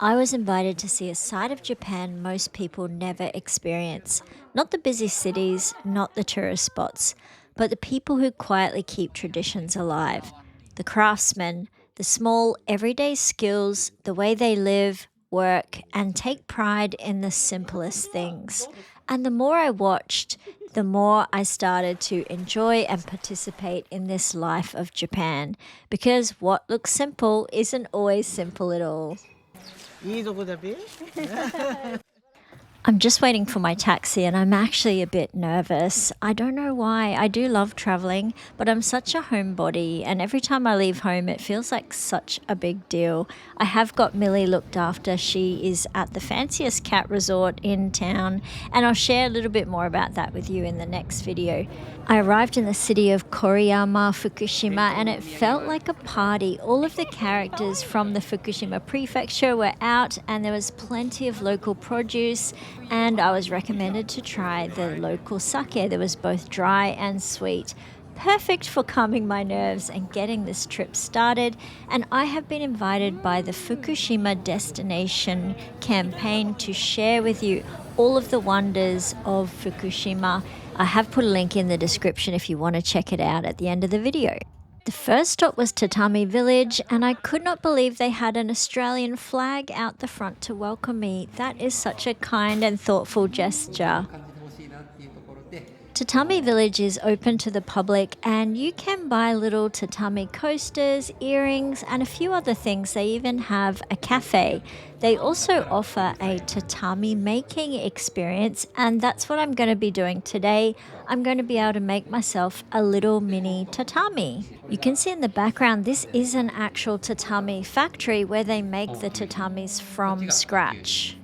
I was invited to see a side of Japan most people never experience. Not the busy cities, not the tourist spots, but the people who quietly keep traditions alive. The craftsmen, the small everyday skills, the way they live, work, and take pride in the simplest things. And the more I watched, the more I started to enjoy and participate in this life of Japan, because what looks simple isn't always simple at all. I'm just waiting for my taxi and I'm actually a bit nervous. I don't know why. I do love traveling, but I'm such a homebody, and every time I leave home it feels like such a big deal. I have got Millie looked after. She is at the fanciest cat resort in town, and I'll share a little bit more about that with you in the next video. I arrived in the city of Koriyama, Fukushima, and it felt like a party. All of the characters from the Fukushima prefecture were out, and there was plenty of local produce, and I was recommended to try the local sake. There was both dry and sweet. Perfect for calming my nerves and getting this trip started. And I have been invited by the Fukushima Destination campaign to share with you all of the wonders of Fukushima. I have put a link in the description if you want to check it out at the end of the video. The first stop was Tatami village, and I could not believe they had an Australian flag out the front to welcome me. That is such a kind and thoughtful gesture. Tatami village is open to the public, and you can buy little tatami coasters, earrings, and a few other things. They even have a cafe. They also offer a tatami making experience, and that's what I'm going to be doing today. I'm going to be able to make myself a little mini tatami. You can see in the background, this is an actual tatami factory where they make the tatamis from scratch.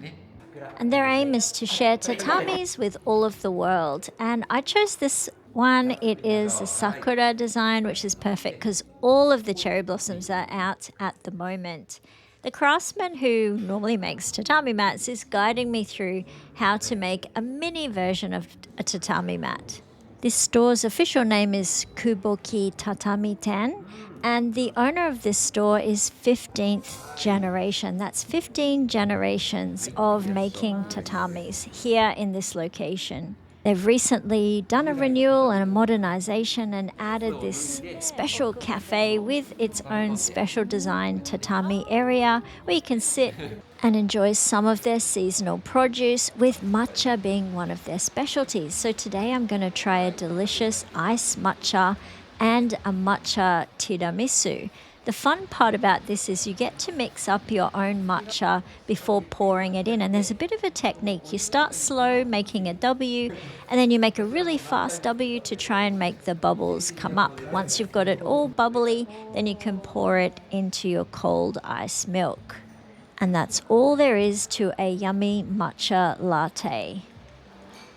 And their aim is to share tatamis with all of the world. And I chose this one. It is a sakura design, which is perfect because all of the cherry blossoms are out at the moment. The craftsman who normally makes tatami mats is guiding me through how to make a mini version of a tatami mat. This store's official name is Kuboki Tatami Ten, and the owner of this store is 15th generation. That's 15 generations of making tatamis here in this location. They've recently done a renewal and a modernization and added this special cafe with its own special design tatami area where you can sit and enjoy some of their seasonal produce, with matcha being one of their specialties. So today I'm going to try a delicious ice matcha and a matcha tiramisu. The fun part about this is you get to mix up your own matcha before pouring it in, and there's a bit of a technique. You start slow, making a W, and then you make a really fast W to try and make the bubbles come up. Once you've got it all bubbly, then you can pour it into your cold ice milk. And that's all there is to a yummy matcha latte.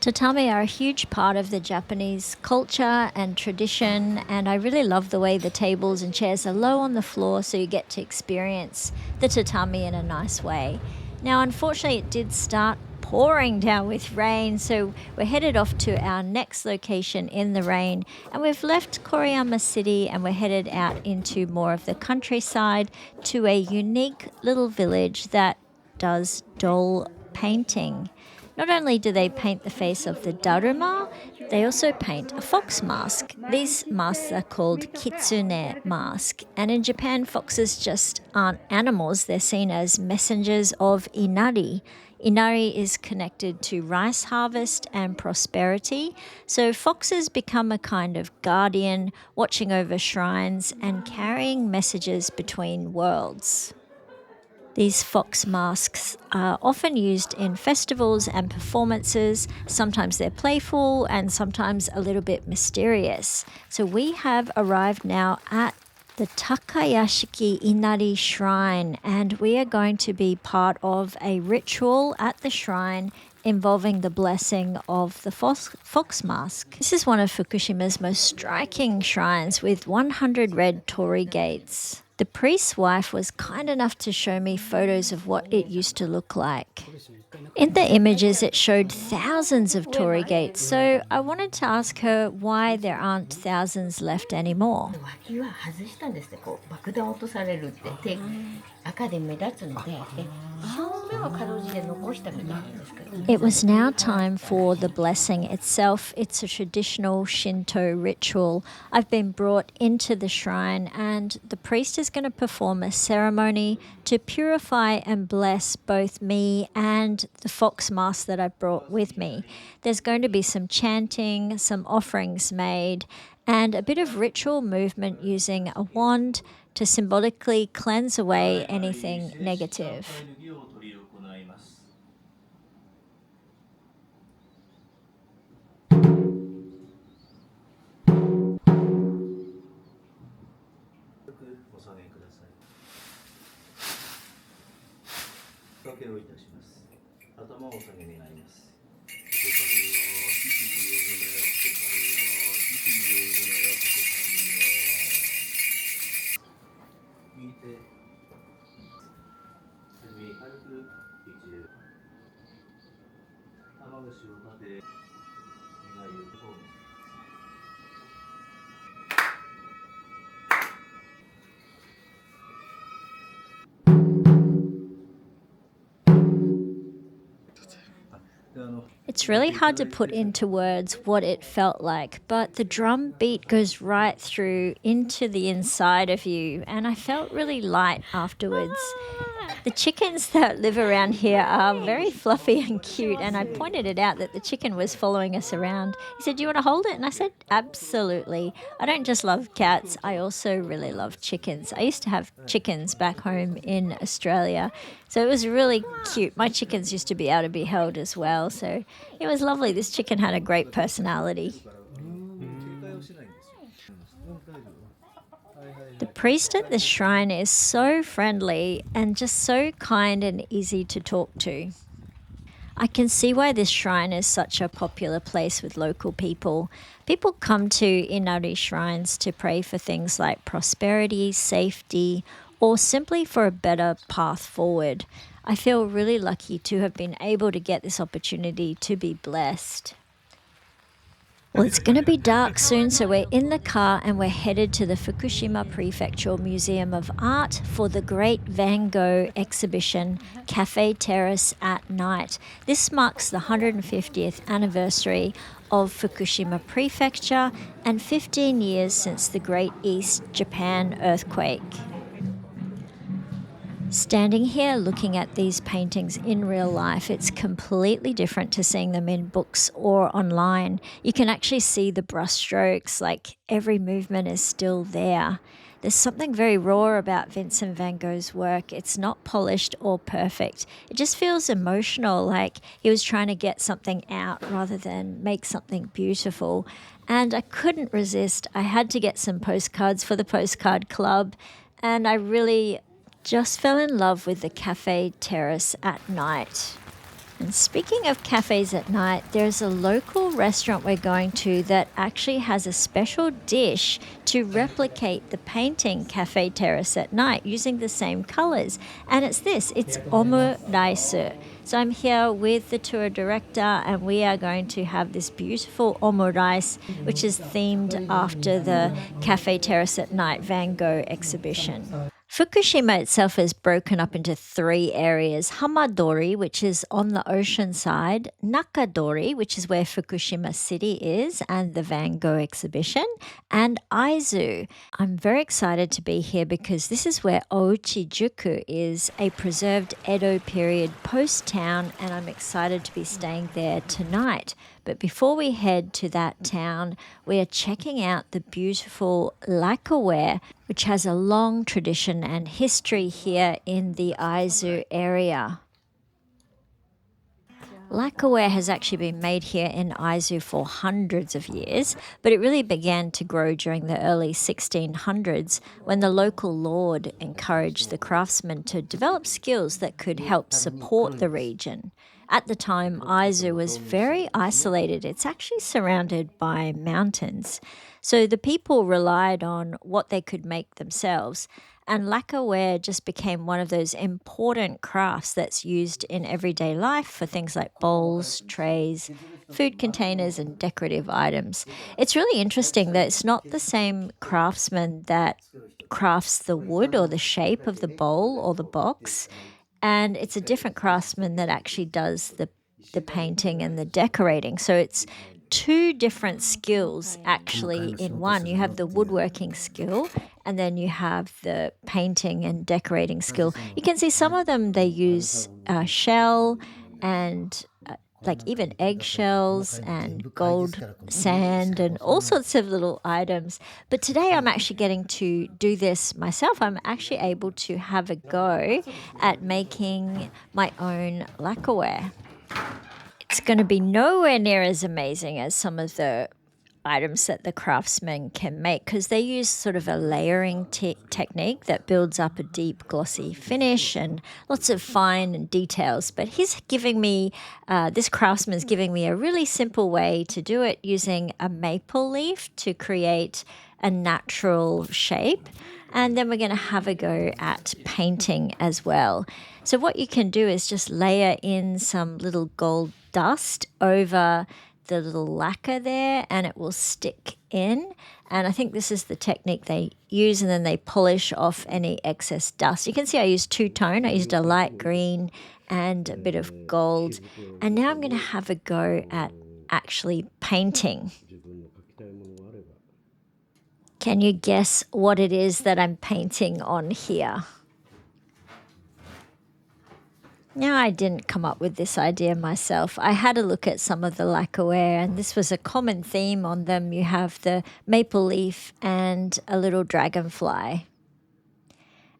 Tatami are a huge part of the Japanese culture and tradition, and I really love the way the tables and chairs are low on the floor, so you get to experience the tatami in a nice way. Now, unfortunately, it did start pouring down with rain, so we're headed off to our next location in the rain, and we've left Koriyama City and we're headed out into more of the countryside to a unique little village that does doll painting. Not only do they paint the face of the Daruma, they also paint a fox mask. These masks are called kitsune mask, and in Japan, foxes just aren't animals. They're seen as messengers of Inari. Inari is connected to rice harvest and prosperity, so foxes become a kind of guardian, watching over shrines and carrying messages between worlds. These fox masks are often used in festivals and performances. Sometimes they're playful and sometimes a little bit mysterious. So we have arrived now at the Takayashiki Inari Shrine, and we are going to be part of a ritual at the shrine involving the blessing of the fox mask. This is one of Fukushima's most striking shrines with 100 red torii gates. The priest's wife was kind enough to show me photos of what it used to look like. In the images, it showed thousands of torii gates, so I wanted to ask her why there aren't thousands left anymore. It was now time for the blessing itself. It's a traditional Shinto ritual. I've been brought into the shrine, and the priest is going to perform a ceremony to purify and bless both me and the fox mask that I brought with me. There's going to be some chanting, some offerings made, and a bit of ritual movement using a wand to symbolically cleanse away anything negative. It's really hard to put into words what it felt like, but the drum beat goes right through into the inside of you, and I felt really light afterwards. The chickens that live around here are very fluffy and cute, and I pointed it out that the chicken was following us around. He said, "Do you want to hold it?" And I said, "Absolutely." I don't just love cats, I also really love chickens. I used to have chickens back home in Australia, so it was really cute. My chickens used to be able to be held as well, so it was lovely. This chicken had a great personality. The priest at the shrine is so friendly and just so kind and easy to talk to. I can see why this shrine is such a popular place with local people. People come to Inari shrines to pray for things like prosperity, safety, or simply for a better path forward. I feel really lucky to have been able to get this opportunity to be blessed. Well, it's going to be dark soon, so we're in the car and we're headed to the Fukushima Prefectural Museum of Art for the Great Van Gogh exhibition, Cafe Terrace at Night. This marks the 150th anniversary of Fukushima Prefecture and 15 years since the Great East Japan earthquake. Standing here looking at these paintings in real life, it's completely different to seeing them in books or online. You can actually see the brushstrokes, like every movement is still there. There's something very raw about Vincent van Gogh's work. It's not polished or perfect. It just feels emotional, like he was trying to get something out rather than make something beautiful. And I couldn't resist. I had to get some postcards for the postcard club, and I really just fell in love with the Cafe Terrace at Night. And speaking of cafes at night, there's a local restaurant we're going to that actually has a special dish to replicate the painting Cafe Terrace at Night using the same colors. And it's omurice. So I'm here with the tour director, and we are going to have this beautiful omurice, which is themed after the Cafe Terrace at Night Van Gogh exhibition. Fukushima itself is broken up into three areas: Hamadori, which is on the ocean side; Nakadori, which is where Fukushima City is and the Van Gogh exhibition; and Aizu. I'm very excited to be here because this is where Ouchi-juku is, a preserved Edo period post town, and I'm excited to be staying there tonight. But before we head to that town, we are checking out the beautiful Lacquerware, which has a long tradition and history here in the Aizu area. Lacquerware has actually been made here in Aizu for hundreds of years, but it really began to grow during the early 1600s when the local lord encouraged the craftsmen to develop skills that could help support the region. At the time, Aizu was very isolated. It's actually surrounded by mountains. So the people relied on what they could make themselves. And lacquerware just became one of those important crafts that's used in everyday life for things like bowls, trays, food containers, and decorative items. It's really interesting that it's not the same craftsman that crafts the wood or the shape of the bowl or the box, and it's a different craftsman that actually does the painting and the decorating. So it's two different skills actually in one. You have the woodworking skill and then you have the painting and decorating skill. You can see some of them they use shell and like even eggshells and gold sand and all sorts of little items. But today I'm actually getting to do this myself. I'm actually able to have a go at making my own lacquerware. It's going to be nowhere near as amazing as some of the items that the craftsmen can make because they use sort of a layering technique that builds up a deep glossy finish and lots of fine and details. But he's giving me, this craftsman's giving me a really simple way to do it using a maple leaf to create a natural shape. And then we're going to have a go at painting as well. So what you can do is just layer in some little gold dust over the little lacquer there and it will stick in. And I think this is the technique they use, and then they polish off any excess dust. You can see I used two-tone. I used a light green and a bit of gold. And now I'm going to have a go at actually painting. Can you guess what it is that I'm painting on here? Now, I didn't come up with this idea myself. I had a look at some of the lacquerware, and this was a common theme on them. You have the maple leaf and a little dragonfly.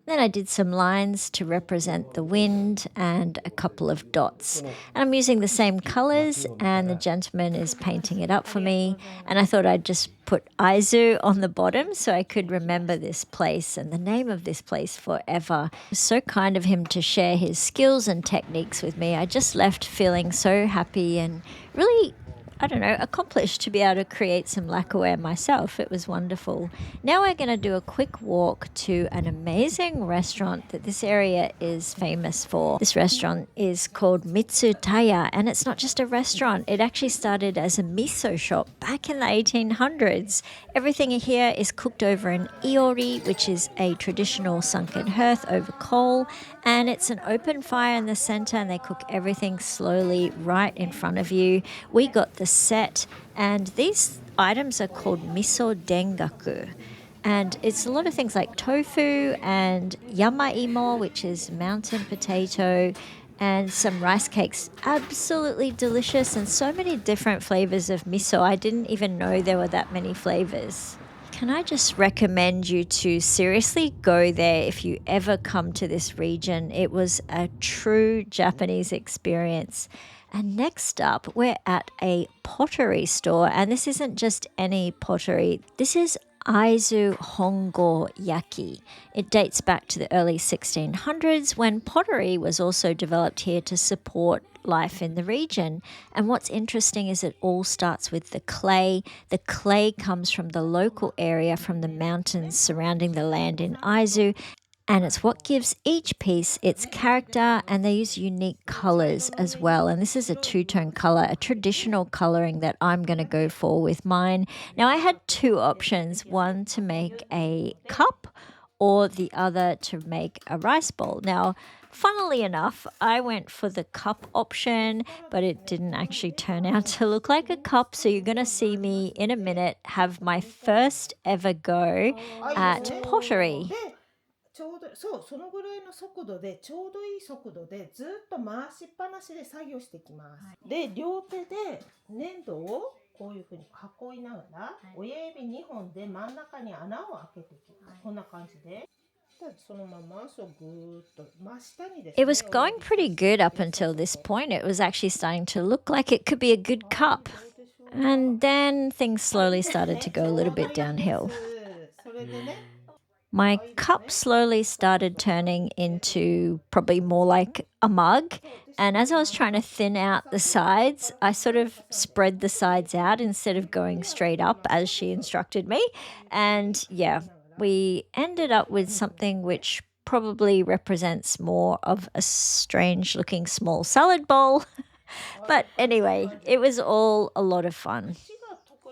Then I did some lines to represent the wind and a couple of dots. And I'm using the same colors, and the gentleman is painting it up for me. And I thought I'd just put Aizu on the bottom so I could remember this place and the name of this place forever. It was so kind of him to share his skills and techniques with me. I just left feeling so happy and really, I don't know, accomplished to be able to create some lacquerware myself. It was wonderful. Now we're going to do a quick walk to an amazing restaurant that this area is famous for. This restaurant is called Mitsutaya, and it's not just a restaurant. It actually started as a miso shop back in the 1800s. Everything here is cooked over an iori, which is a traditional sunken hearth over coal, and it's an open fire in the center, and they cook everything slowly right in front of you. We got the set, and these items are called miso dengaku, and it's a lot of things like tofu and yama-imo, which is mountain potato, and some rice cakes. Absolutely delicious, and so many different flavors of miso. I didn't even know there were that many flavors. Can I just recommend you to seriously go there if you ever come to this region? It was a true Japanese experience. And next up, we're at a pottery store, and this isn't just any pottery. This is Aizu Hongo Yaki. It dates back to the early 1600s when pottery was also developed here to support life in the region. And what's interesting is it all starts with the clay. The clay comes from the local area, from the mountains surrounding the land in Aizu. And it's what gives each piece its character, and they use unique colors as well. And this is a two-tone color, a traditional coloring that I'm going to go for with mine. Now, I had two options, one to make a cup or the other to make a rice bowl. Now, funnily enough, I went for the cup option, but it didn't actually turn out to look like a cup. So you're going to see me in a minute have my first ever go at pottery. ちょうど、そう、そのぐらいの速度で、ちょうどいい速度でずっと回しっぱなしで作業していきます。で、両手で粘土をこういうふうに囲いながら、親指2本で真ん中に穴を開けていきます。こんな感じで。そのままそうぐーっと真下にですね。It was going pretty good up until this point. It was actually starting to look like it could be a good cup. And then things slowly started to go a little bit downhill. それでね。My cup slowly started turning into probably more like a mug. And as I was trying to thin out the sides, I sort of spread the sides out instead of going straight up as she instructed me. And yeah, we ended up with something which probably represents more of a strange looking small salad bowl. But anyway, it was all a lot of fun.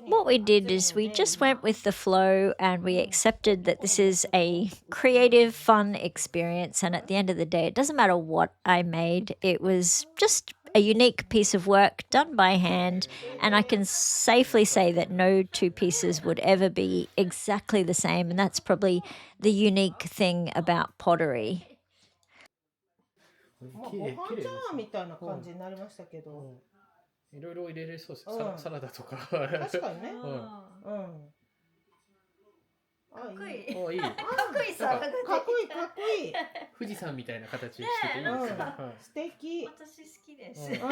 What we did is we just went with the flow and we accepted that this is a creative, fun experience. And at the end of the day, it doesn't matter what I made, it was just a unique piece of work done by hand. And I can safely say that no two pieces would ever be exactly the same. And that's probably the unique thing about pottery. まあ、ご飯茶碗みたいな感じになりましたけど、いろいろ入れれそうです。サラダとか。確かにね。うん。かっこいい。おいい。かっこいいさ。かっこいい、かっこいい。富士山みたいな形してていいですね。素敵。私好きです。いいです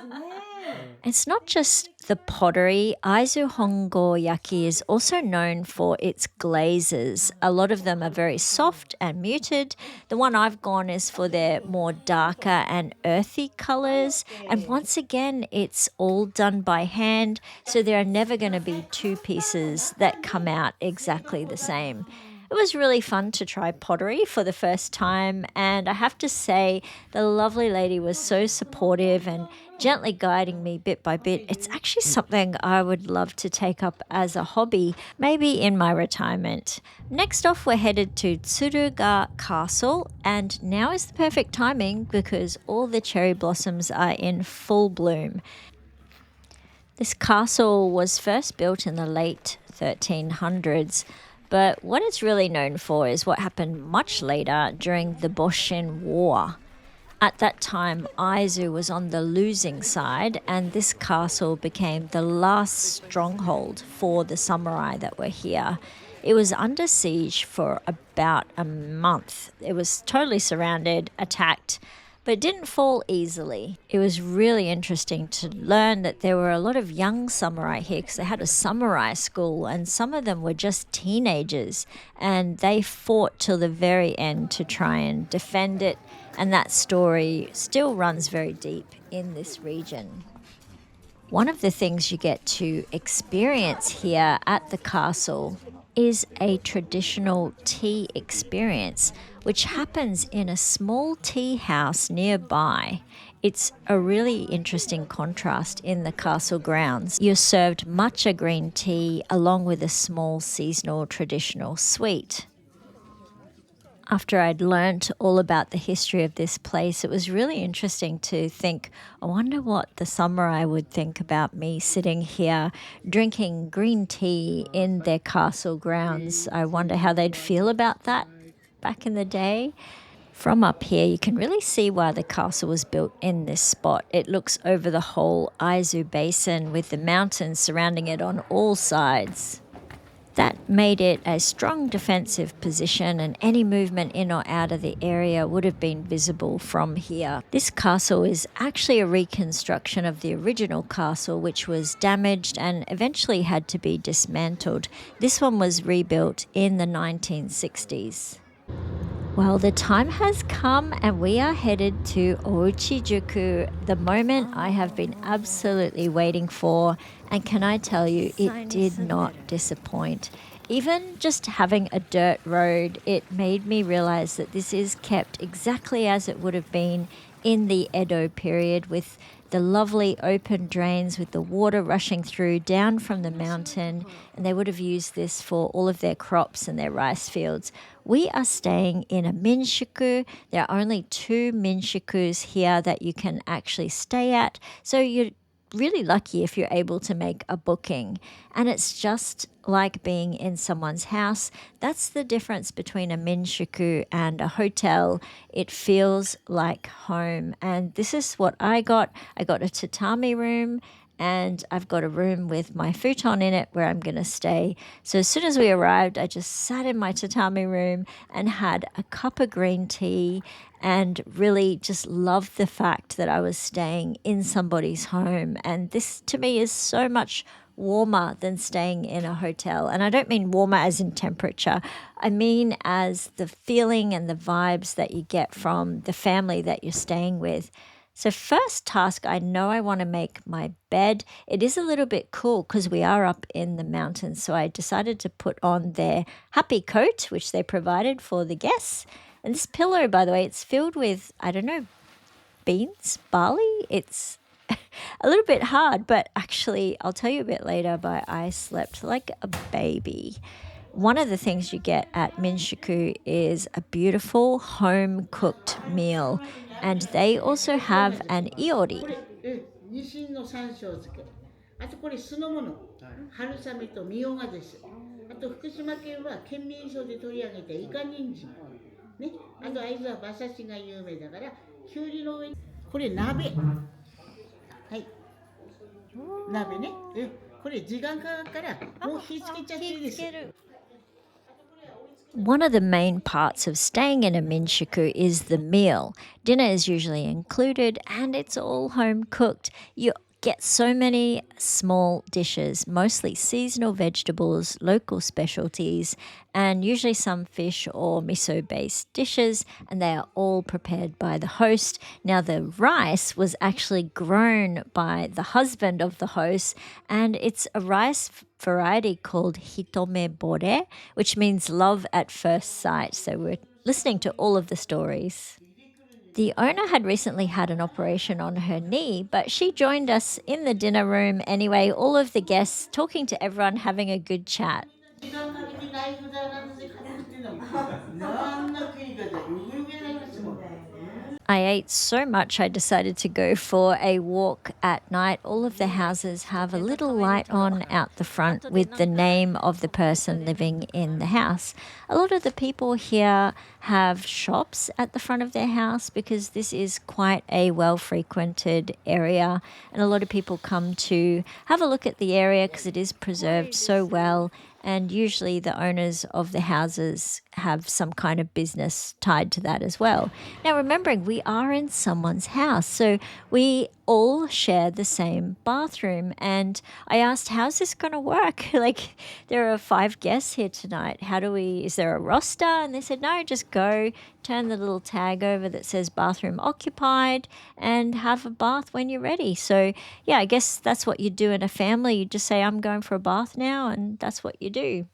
ね。It's not just the pottery. Aizu Hongo-yaki is also known for its glazes. A lot of them are very soft and muted. The one I've gone is for their more darker and earthy colors. And once again, it's all done by hand, so there are never going to be two pieces that come out exactly the same. It was really fun to try pottery for the first time, and I have to say the lovely lady was so supportive and gently guiding me bit by bit. It's actually something I would love to take up as a hobby, maybe in my retirement. Next off, we're headed to Tsuruga Castle, and now is the perfect timing because all the cherry blossoms are in full bloom. This castle was first built in the late 1300s. But what it's really known for is what happened much later during the Boshin War. At that time, Aizu was on the losing side, and this castle became the last stronghold for the samurai that were here. It was under siege for about a month. It was totally surrounded, attacked, but it didn't fall easily. It was really interesting to learn that there were a lot of young samurai here because they had a samurai school, and some of them were just teenagers, and they fought till the very end to try and defend it, and that story still runs very deep in this region. One of the things you get to experience here at the castle is a traditional tea experience, which happens in a small tea house nearby. It's a really interesting contrast in the castle grounds. You're served matcha green tea along with a small seasonal traditional sweet. After I'd learnt all about the history of this place, it was really interesting to think, I wonder what the samurai would think about me sitting here drinking green tea in their castle grounds. I wonder how they'd feel about that back in the day. From up here, you can really see why the castle was built in this spot. It looks over the whole Aizu basin with the mountains surrounding it on all sides. That made it a strong defensive position, and any movement in or out of the area would have been visible from here. This castle is actually a reconstruction of the original castle, which was damaged and eventually had to be dismantled. This one was rebuilt in the 1960s. Well, the time has come and we are headed to Ouchi-juku, the moment I have been absolutely waiting for. And can I tell you, it did not disappoint. Even just having a dirt road, it made me realize that this is kept exactly as it would have been in the Edo period, with the lovely open drains with the water rushing through down from the mountain, and they would have used this for all of their crops and their rice fields. We are staying in a Minshuku. There are only 2 Minshukus here that you can actually stay at, so you're really lucky if you're able to make a booking. And it's just like being in someone's house. That's the difference between a Minshuku and a hotel. It feels like home. And this is what I got. I got a tatami room, and I've got a room with my futon in it where I'm going to stay. So as soon as we arrived, I just sat in my tatami room and had a cup of green tea and really just loved the fact that I was staying in somebody's home. And this to me is so much warmer than staying in a hotel. And I don't mean warmer as in temperature. I mean as the feeling and the vibes that you get from the family that you're staying with. So first task, I know I want to make my bed. It is a little bit cool because we are up in the mountains. So I decided to put on their happy coat, which they provided for the guests. And this pillow, by the way, it's filled with, I don't know, beans, barley. It's a little bit hard, but actually, I'll tell you a bit later, but I slept like a baby. One of the things you get at Minshuku is a beautiful home cooked meal, and they also have an iori. ニシンの山椒漬け、あとこれ酢の物、春雨とみょうがです。あと福島県は県民賞で取り上げたイカ人参、ね、あと会津は馬刺しが有名だからきゅうりの上にこれ鍋、はい、鍋ね、これ時間かかるからもう火つけちゃっていいです。One of the main parts of staying in a Minshuku is the meal. Dinner is usually included and it's all home cooked. You get so many small dishes, mostly seasonal vegetables, local specialties, and usually some fish or miso-based dishes, and they are all prepared by the host. Now, the rice was actually grown by the husband of the host, and it's a rice variety called hitome bore, which means love at first sight. So we're listening to all of the stories. The owner had recently had an operation on her knee, but she joined us in the dinner room anyway, all of the guests talking to everyone, having a good chat. I ate so much I decided to go for a walk at night. All of the houses have a little light on out the front with the name of the person living in the house. A lot of the people here have shops at the front of their house because this is quite a well-frequented area, and a lot of people come to have a look at the area because it is preserved so well. And usually the owners of the houses have some kind of business tied to that as well. Now, remembering we are in someone's house, so we all share the same bathroom. And I asked, how's this going to work? Like, there are 5 guests here tonight. Is there a roster? And they said, no, just go, turn the little tag over that says bathroom occupied and have a bath when you're ready. So, yeah, I guess that's what you do in a family. You just say, I'm going for a bath now, and that's what you do.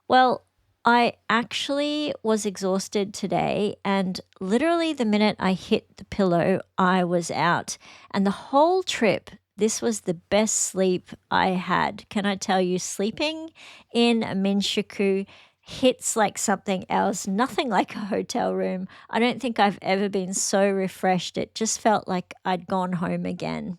Well, I actually was exhausted today, and literally the minute I hit the pillow, I was out. And the whole trip, this was the best sleep I had. Can I tell you, sleeping in a Minshuku hits like something else, nothing like a hotel room. I don't think I've ever been so refreshed. It just felt like I'd gone home again.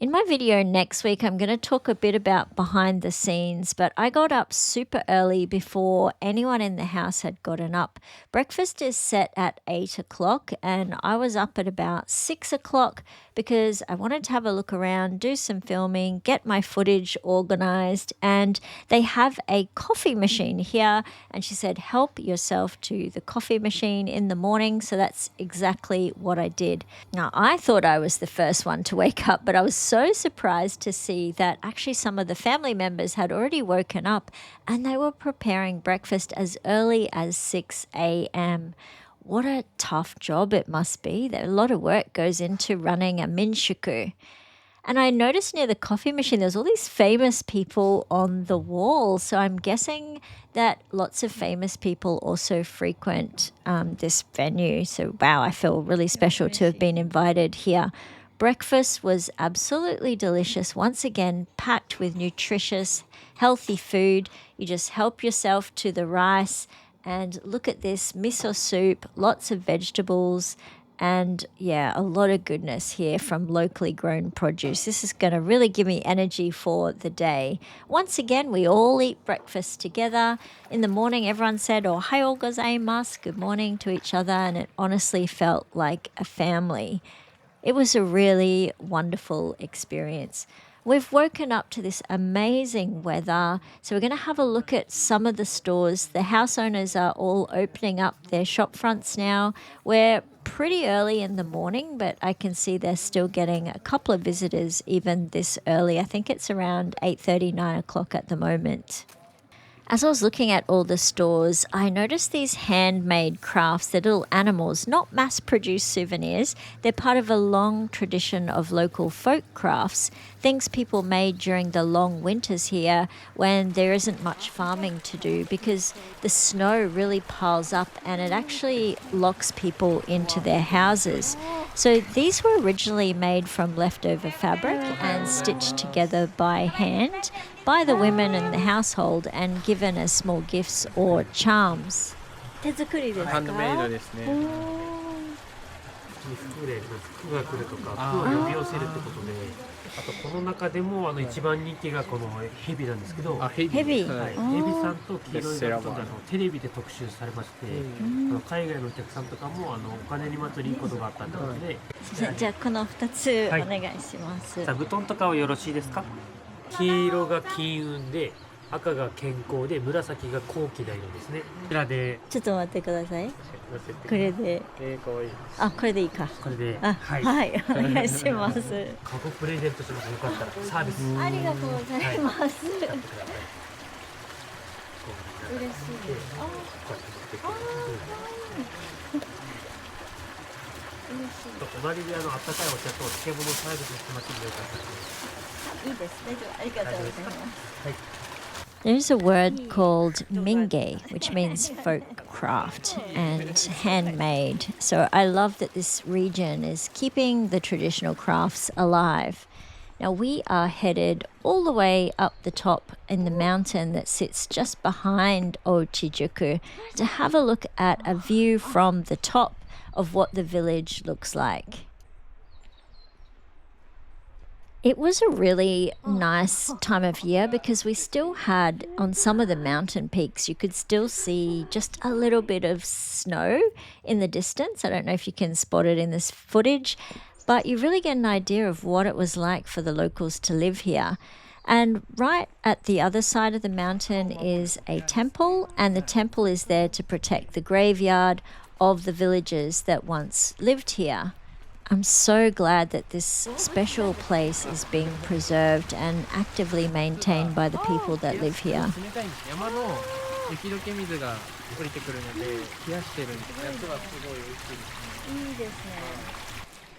In my video next week, I'm going to talk a bit about behind the scenes, but I got up super early before anyone in the house had gotten up. Breakfast is set at 8 o'clock, and I was up at about 6 o'clock because I wanted to have a look around, do some filming, get my footage organized, and they have a coffee machine here, and she said, help yourself to the coffee machine in the morning, so that's exactly what I did. Now, I thought I was the first one to wake up, but I was so surprised to see that actually some of the family members had already woken up and they were preparing breakfast as early as 6 a.m. What a tough job it must be. A lot of work goes into running a Minshuku. And I noticed near the coffee machine, there's all these famous people on the wall. So I'm guessing that lots of famous people also frequent this venue. So, wow, I feel really special to have been invited here. Breakfast was absolutely delicious. Once again, packed with nutritious, healthy food. You just help yourself to the rice. And look at this miso soup, lots of vegetables, and yeah, a lot of goodness here from locally grown produce. This is going to really give me energy for the day. Once again, we all eat breakfast together. In the morning, everyone said, "Ohayou gozaimasu," good morning to each other, and it honestly felt like a family. It was a really wonderful experience. We've woken up to this amazing weather, so we're going to have a look at some of the stores. The house owners are all opening up their shop fronts now. We're pretty early in the morning, but I can see they're still getting a couple of visitors even this early. I think it's around 8:30, 9 o'clock at the moment. As I was looking at all the stores, I noticed these handmade crafts. They're little animals, not mass-produced souvenirs. They're part of a long tradition of local folk crafts, things people made during the long winters here when there isn't much farming to do because the snow really piles up and it actually locks people into their houses. So these were originally made from leftover fabric and stitched together by hand by the women in the household and given as small gifts or charms. 手作りですか？ハンドメイドですね。服で服が来るとか服を呼び寄せるってことで、あとこの中でも一番人気がこのヘビなんですけど、ヘビ。ヘビ。はい、ヘビさんと黄色いバットでテレビで特集されまして、海外のお客さんとかもお金にまつわるいいことがあったってことで、じゃあこの2つお願いします。座布団とかはよろしいですか？黄色が金運で、赤が健康で、紫が高貴な色ですね。こちらでちょっと待ってください。これで。かわいい。あ、これでいいか。これで、はい、お願いします。カゴプレゼントします。よかったらサービス。ありがとうございます。嬉しい。隣であったかいお茶と漬物サービスしてますんでよかったら。いいです。大丈夫。ありがとうございます。はい。There's a word called minge, which means folk craft and handmade. So I love that this region is keeping the traditional crafts alive. Now we are headed all the way up the top in the mountain that sits just behind Ouchi-juku to have a look at a view from the top of what the village looks like. It was a really nice time of year because we still had, on some of the mountain peaks, you could still see just a little bit of snow in the distance. I don't know if you can spot it in this footage, but you really get an idea of what it was like for the locals to live here. And right at the other side of the mountain is a temple, and the temple is there to protect the graveyard of the villagers that once lived here. I'm so glad that this special place is being preserved and actively maintained by the people that live here. 山の雪解け水が降りてくるので冷やしてるんです。夏はすごい美味しいですね。いいですね。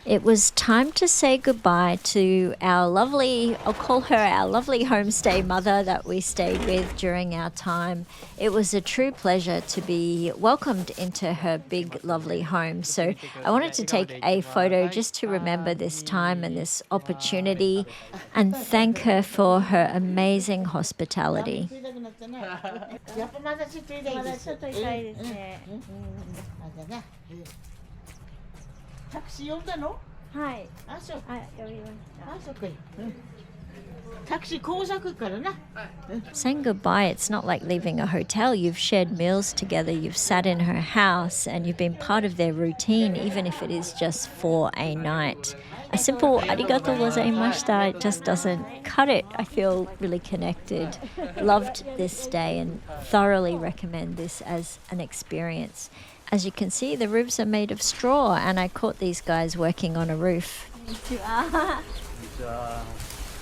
It was time to say goodbye to our lovely, I'll call her our lovely homestay mother that we stayed with during our time. It was a true pleasure to be welcomed into her big, lovely home. So I wanted to take a photo just to remember this time and this opportunity and thank her for her amazing hospitality. やっぱまだちょっと痛いです。まだちょっと痛いですね。まだな。タクシー呼んだの？はい。あ、そう。あ、呼びました。あ、そうか。タクシー工作からな。Saying goodbye, it's not like leaving a hotel. You've shared meals together, you've sat in her house, and you've been part of their routine, even if it is just for a night. A simple arigatou gozaimashita just doesn't cut it. I feel really connected. Loved this stay and thoroughly recommend this as an experience. As you can see, the roofs are made of straw, and I caught these guys working on a roof.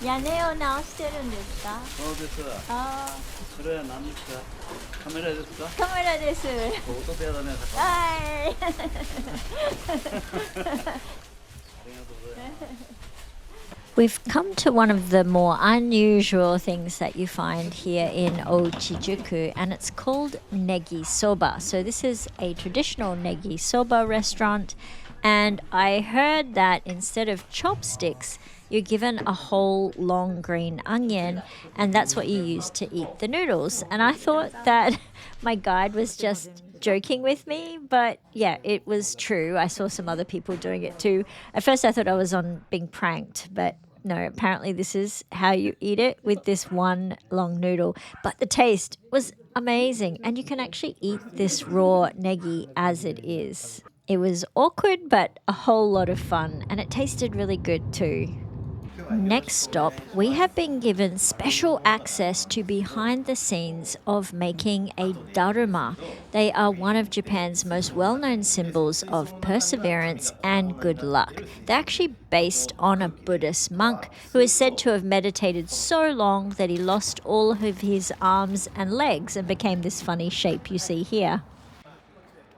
屋根を直してるんですか？そうです。ああ。それは何ですか？カメラですか？カメラです。音でやだね。はい。We've come to one of the more unusual things that you find here in Ouchi-juku, and it's called Negi Soba. So this is a traditional Negi Soba restaurant, and I heard that instead of chopsticks, you're given a whole long green onion, and that's what you use to eat the noodles. And I thought that my guide was just joking with me, but yeah, it was true. I saw some other people doing it too. At first I thought I was on being pranked, but no, apparently this is how you eat it, with this one long noodle. But the taste was amazing, and you can actually eat this raw negi as it is. It was awkward, but a whole lot of fun, and it tasted really good too. Next stop, we have been given special access to behind the scenes of making a Daruma. They are one of Japan's most well-known symbols of perseverance and good luck. They're actually based on a Buddhist monk who is said to have meditated so long that he lost all of his arms and legs and became this funny shape you see here.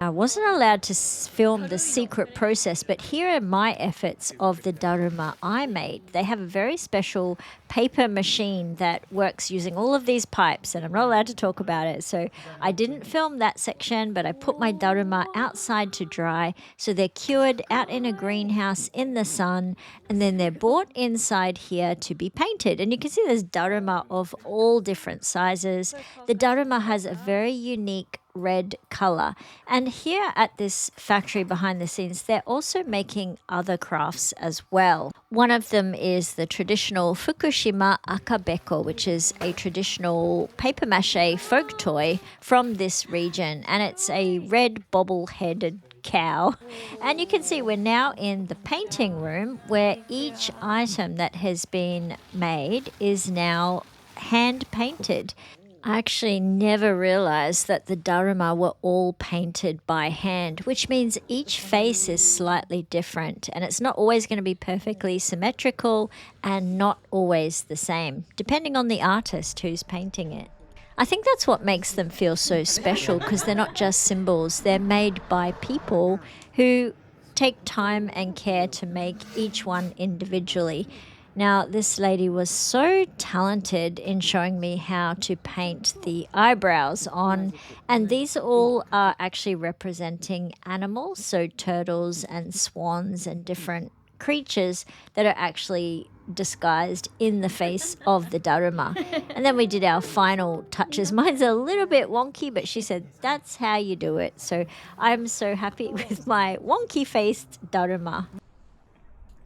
I wasn't allowed to film the secret process, but here are my efforts of the Daruma I made. They have a very special paper machine that works using all of these pipes, and I'm not allowed to talk about it. So I didn't film that section, but I put my Daruma outside to dry. So they're cured out in a greenhouse in the sun, and then they're brought inside here to be painted. And you can see there's Daruma of all different sizes. The Daruma has a very unique red color. And here at this factory behind the scenes, they're also making other crafts as well. One of them is the traditional Fukushima akabeko, which is a traditional paper mache folk toy from this region. And it's a red bobble-headed cow. And you can see we're now in the painting room where each item that has been made is now hand painted. I actually never realized that the Daruma were all painted by hand, which means each face is slightly different and it's not always going to be perfectly symmetrical and not always the same, depending on the artist who's painting it. I think that's what makes them feel so special, because they're not just symbols, they're made by people who take time and care to make each one individually. Now, this lady was so talented in showing me how to paint the eyebrows on, and these all are actually representing animals, so turtles and swans and different creatures that are actually disguised in the face of the Daruma. And then we did our final touches. Mine's a little bit wonky, but she said that's how you do it. So I'm so happy with my wonky-faced Daruma.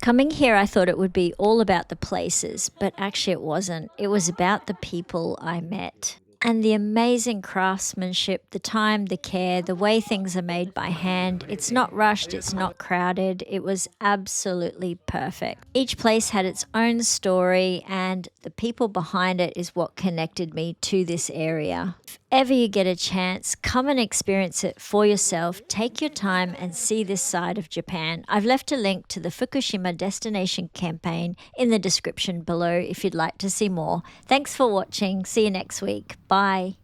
Coming here, I thought it would be all about the places, but actually it wasn't. It was about the people I met. And the amazing craftsmanship, the time, the care, the way things are made by hand. It's not rushed, it's not crowded. It was absolutely perfect. Each place had its own story, and the people behind it is what connected me to this area. If ever you get a chance, come and experience it for yourself. Take your time and see this side of Japan. I've left a link to the Fukushima destination campaign in the description below if you'd like to see more. Thanks for watching. See you next week. Bye.